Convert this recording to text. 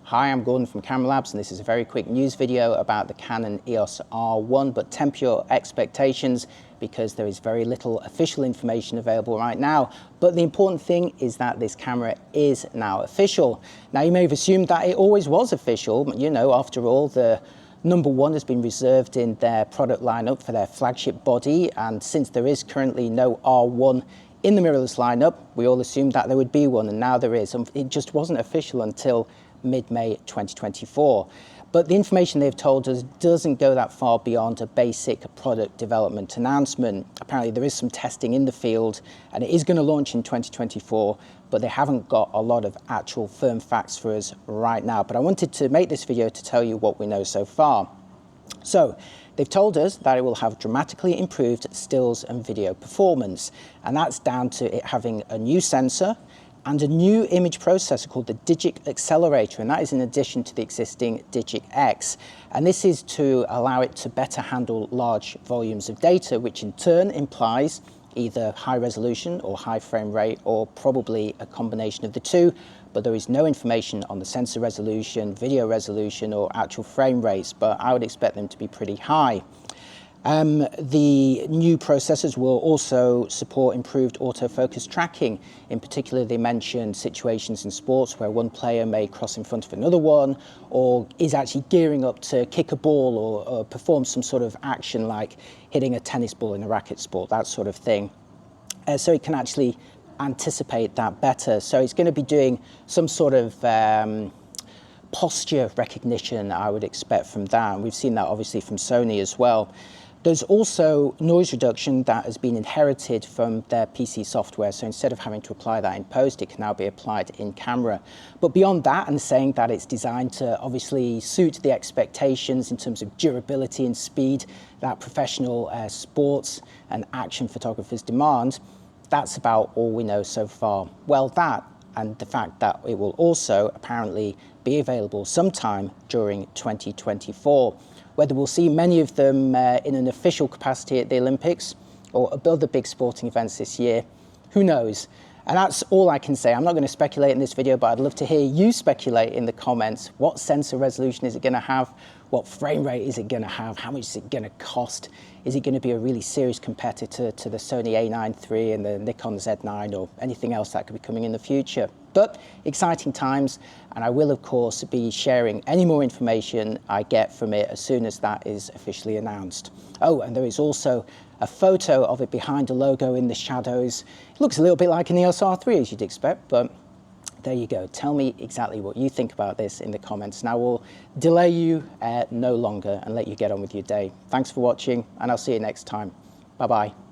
Hi, I'm Gordon from Camera Labs, and this is a very quick news video about the Canon EOS R1, but temper your expectations because there is very little official information available right now. But the important thing is that this camera is now official. Now, you may have assumed that it always was official. You know, after all, the #1 has been reserved in their product lineup for their flagship body, and since there is currently no R1 in the mirrorless lineup, we all assumed that there would be one, and now there is. It just wasn't official until mid-May 2024. But the information they've told us doesn't go that far beyond a basic product development announcement. Apparently there is some testing in the field and it is going to launch in 2024, but they haven't got a lot of actual firm facts for us right now. But I wanted to make this video to tell you what we know so far. So they've told us that it will have dramatically improved stills and video performance, and that's down to it having a new sensor and a new image processor called the Digic Accelerator, and that is in addition to the existing Digic X. And this is to allow it to better handle large volumes of data, which in turn implies either high resolution or high frame rate, or probably a combination of the two, but there is no information on the sensor resolution, video resolution, or actual frame rates, but I would expect them to be pretty high. The new processors will also support improved autofocus tracking. In particular, they mentioned situations in sports where one player may cross in front of another one, or is actually gearing up to kick a ball or perform some sort of action like hitting a tennis ball in a racket sport, that sort of thing. So it can actually anticipate that better. So it's going to be doing some sort of posture recognition, I would expect, from that. And we've seen that obviously from Sony as well. There's also noise reduction that has been inherited from their PC software. So instead of having to apply that in post, it can now be applied in camera. But beyond that, and saying that it's designed to obviously suit the expectations in terms of durability and speed that professional sports and action photographers demand, that's about all we know so far. Well, that and the fact that it will also apparently be available sometime during 2024. Whether we'll see many of them in an official capacity at the Olympics or other big sporting events this year, who knows? And that's all I can say. I'm not going to speculate in this video, but I'd love to hear you speculate in the comments. What sensor resolution is it going to have? What frame rate is it going to have? How much is it going to cost? Is it going to be a really serious competitor to the Sony A9 III and the Nikon Z9 or anything else that could be coming in the future? But exciting times, and I will of course be sharing any more information I get from it as soon as that is officially announced. Oh, and there is also a photo of it behind a logo in the shadows. It looks a little bit like an EOS R3 as you'd expect, but there you go. Tell me exactly what you think about this in the comments. Now we'll delay you no longer and let you get on with your day. Thanks for watching, and I'll see you next time. Bye-bye.